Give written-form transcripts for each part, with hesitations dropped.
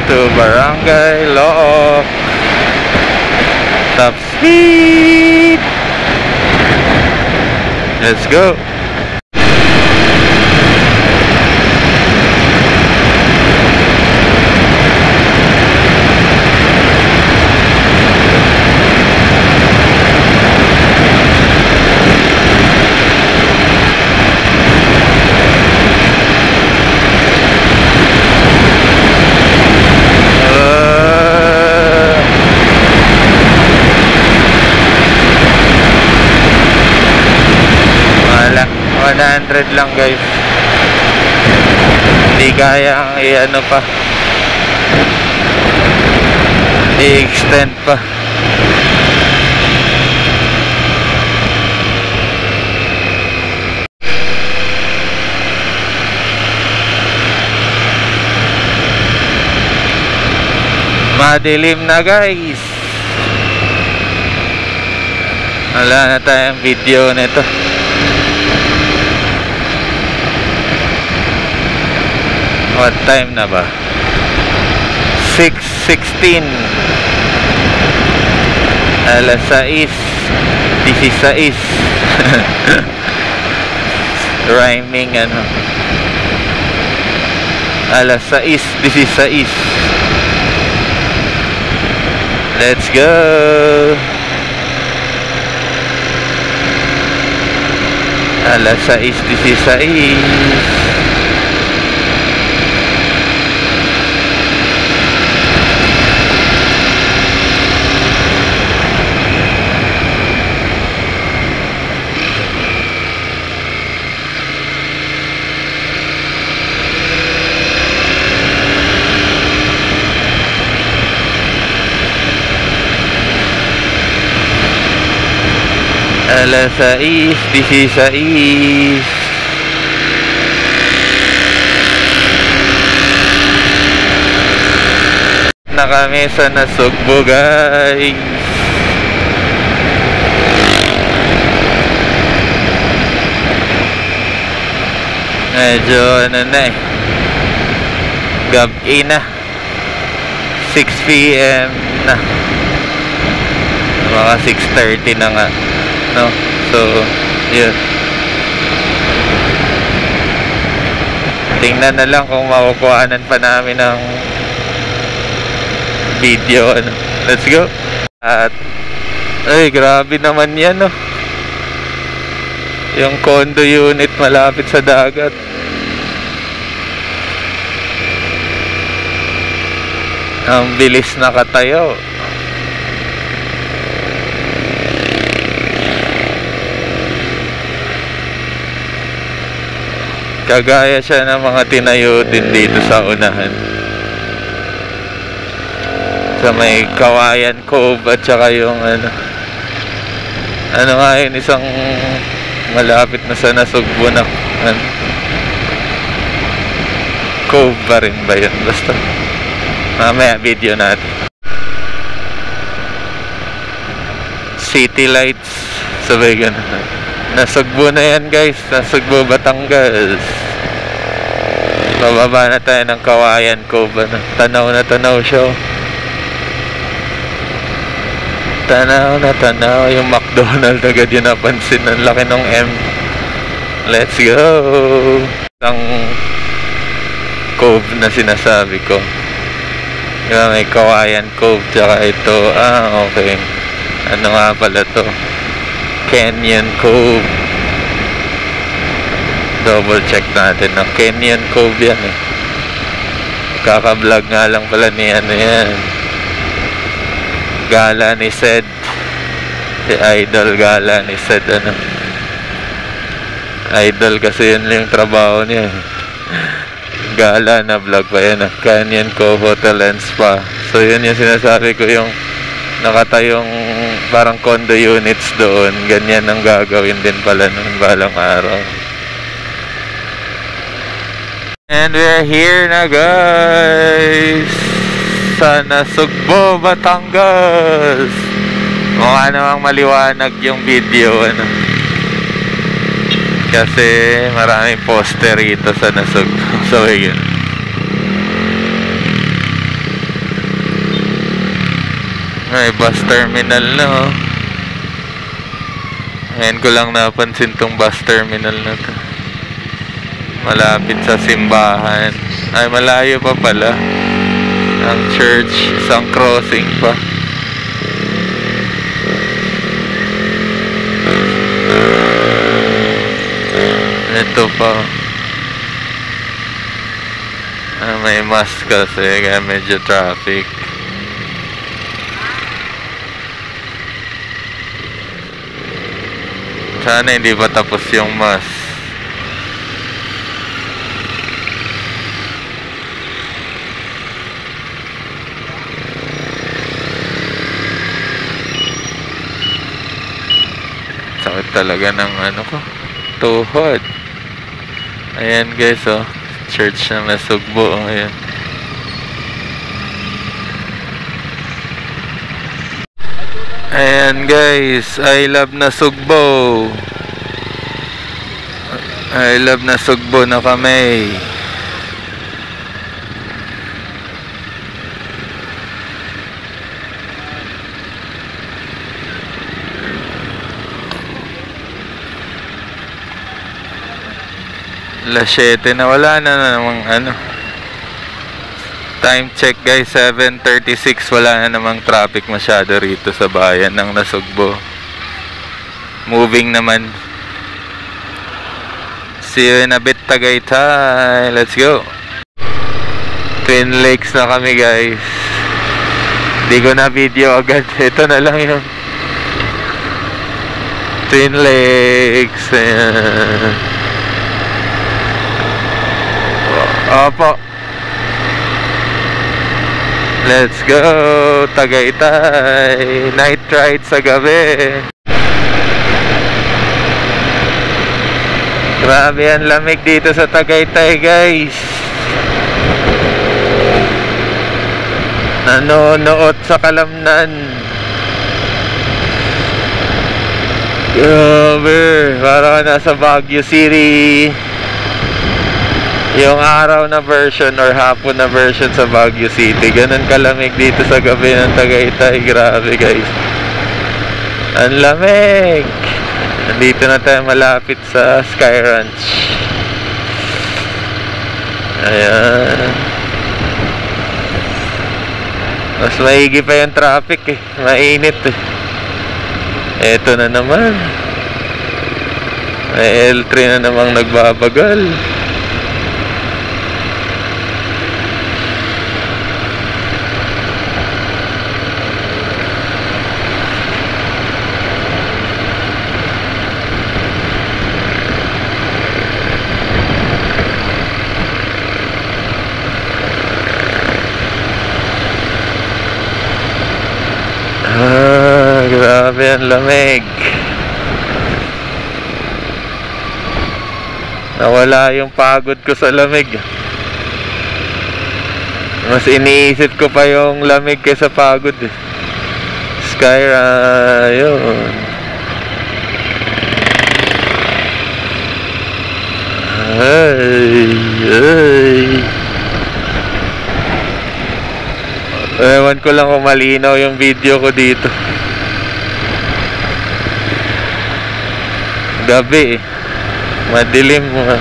to Barangay Looc. Top speed. Let's go. Wala, 100 lang guys. Hindi kaya i-ano pa, i-extend pa. Madilim na guys. Wala na tayong video nito. What time na ba? 6:16. Alas 6, 16. Rhyming ano. Alas 6, 16. Let's go. Alas 6, 16. Alas 6, 16. Na kami sa Nasugbo guys. Medyo ano na eh, gabi na, 6 PM na, mga 6:30 na nga, no? So yun, tingnan na lang kung makukuhanan pa namin ng video, ano. Let's go. At ay grabe naman yan, no? Yung condo unit malapit sa dagat. Ang bilis nakatayo. Kagaya siya ng mga tinayo din dito sa unahan, sa may Kawayan Cove at saka yung ano nga yun, isang malapit na sa Nasugbo na Cove pa rin ba yun? Basta mamaya video natin. City lights, sabay ganun. Nasugbo na yan guys, Nasugbo, Batangas. Bababa na tayo ng Kawayan Cove, ano. Tanaw na tanaw siya. Tanaw na tanaw. Yung McDonald's agad yun napansin. Ang laki ng M. Let's go. Ang cove na sinasabi ko, yung may Kawayan Cove, tsaka ito, okay, ano nga pala to, Canyon Cove. Double check natin na Canyon Cove yan eh. Kaka-vlog nga lang pala ni ano yan, Gala ni Sed, si Idol Gala ni Sed, ano, Idol kasi yun yung trabaho niya. Gala na vlog pa yan, Canyon Cove Hotel and Spa. So yun yung sinasabi ko, yung nakatayong parang condo units doon, ganyan ang gagawin din pala nung balang araw. And we're here na guys sa Nasugbo, Batangas. Mukha namang maliwanag yung video, ano, kasi maraming poster rito sa Nasugbo. So yun, May bus terminal na, oh. Ngayon ko lang napansin tong bus terminal na to. Malapit sa simbahan. Ay, malayo pa pala. Ang church, isang crossing pa. Ito pa. May mask kasi, kaya medyo traffic. Sana hindi pa tapos yung mask. Sakit talaga ng ano ko, tuhod. Ayan guys, oh, church ng Nasugbo, oh, ayan. Ayan guys, I love Nasugbo. I love Nasugbo na kami. Alas 7 na, wala na namang ano. Time check guys, 7:36. Wala na namang traffic masyado rito sa bayan ng Nasugbo. Moving naman. See you in a bit, Tagaytay. Let's go. Twin Lakes na kami guys. Di ko na video agad. Ito na lang yung Twin Lakes. Ayan. Opo. Let's go, Tagaytay. Night ride sa gabi. Grabe ang lamig dito sa Tagaytay guys. Nanonood sa kalamnan. Grabe, parang nasa Baguio City. Yung araw na version or hapon na version sa Baguio City. Ganun kalamig dito sa gabi ng Tagaytay. Grabe guys. Ang lamig. Nandito na tayo malapit sa Sky Ranch. Ayan. Mas maigi pa yung traffic eh. Mainit eh. Eto na naman. May L3 na namang nagbabagal. Grabe ang lamig. Nawala yung pagod ko sa lamig. Mas iniisip ko pa yung lamig kaysa pagod eh. Skyra, yun. Ay. Ewan ko lang kung malinaw yung video ko dito. Gabi eh. Madilim mo ha.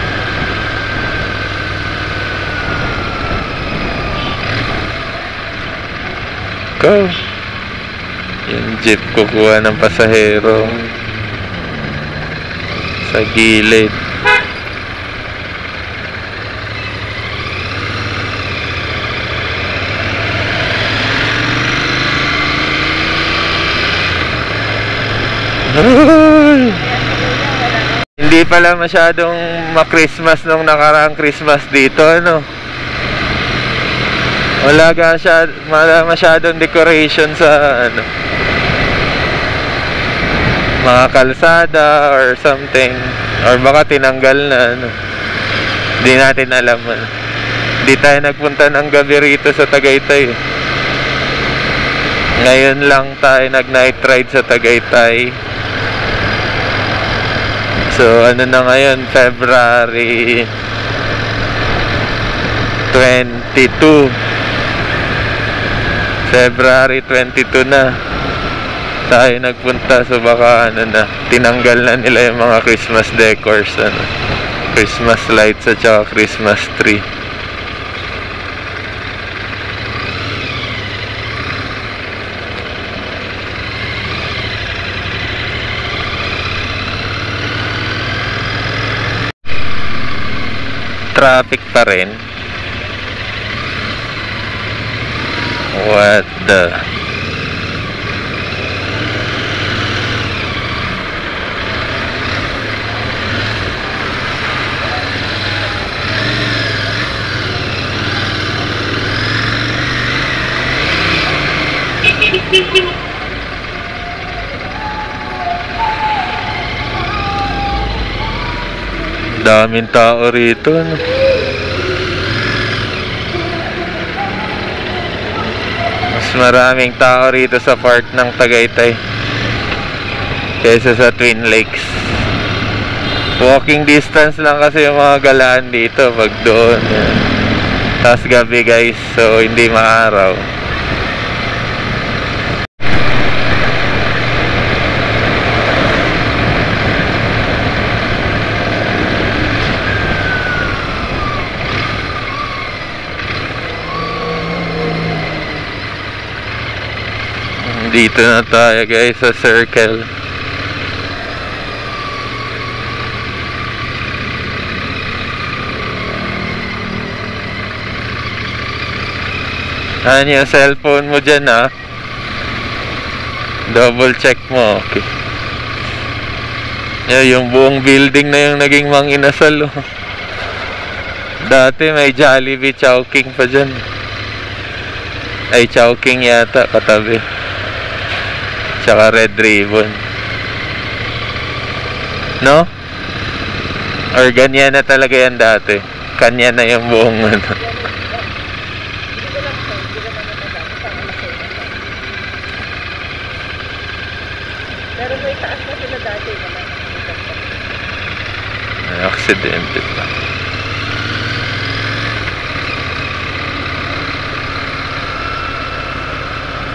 Go. Yung jeep kukuha ng pasahero sa gilid. Hindi pala masyadong ma-Christmas nung nakaraang Christmas dito, ano? Wala masyadong decoration sa ano, mga kalsada or something, or baka tinanggal na, ano. Hindi natin alam, ano. Hindi tayo nagpunta ng gabi rito sa Tagaytay. Ngayon lang tayo nag-night ride sa Tagaytay. So ano na ngayon, February 22. February 22 na tayo nagpunta, so baka ano na, tinanggal na nila yung mga Christmas decors, ano, Christmas lights at saka Christmas tree. Traffic pa rin. What the... daming tao rito, no? Mas maraming tao rito sa park ng Tagaytay kaysa sa Twin Lakes. Walking distance lang kasi yung mga galaan dito pag doon. Tapos gabi guys, so hindi maaraw. Dito na tayo guys sa Circle. Ano yung cellphone mo dyan, ha? Double check mo. Okay. Yung buong building na yung naging Mang Inasal, oh. Dati may Jollibee Chowking pa dyan. Ay, Chowking yata katabi. Tsaka Red Ribbon, no? Or ganyan na talaga yan dati. Kanya na yung buong ano. Pero may taas na sila dati naman. Aksidente pa.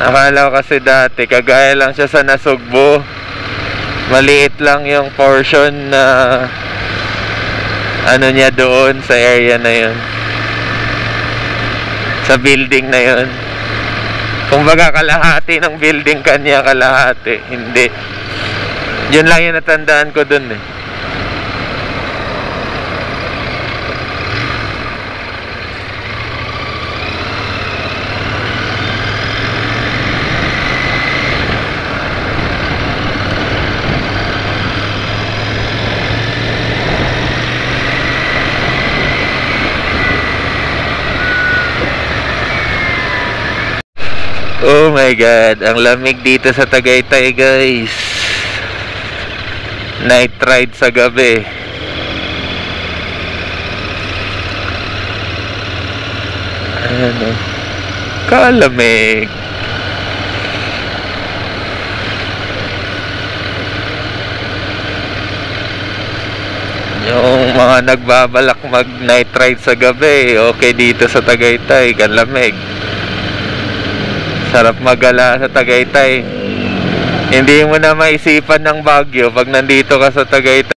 Akala ko kasi dati, kagaya lang siya sa Nasugbo. Maliit lang yung portion na ano niya doon sa area na yun. Sa building na yun. Kumbaga kalahati ng building kanya, kalahati. Hindi. Yun lang yung natandaan ko doon eh. Oh my God, ang lamig dito sa Tagaytay guys. Night ride sa gabi. Ano? Kalamig. Yung mga nagbabalak mag night ride sa gabi, okay dito sa Tagaytay, kalamig. Sarap magala sa Tagaytay. Hindi mo na maisipan ng Baguio pag nandito ka sa Tagaytay.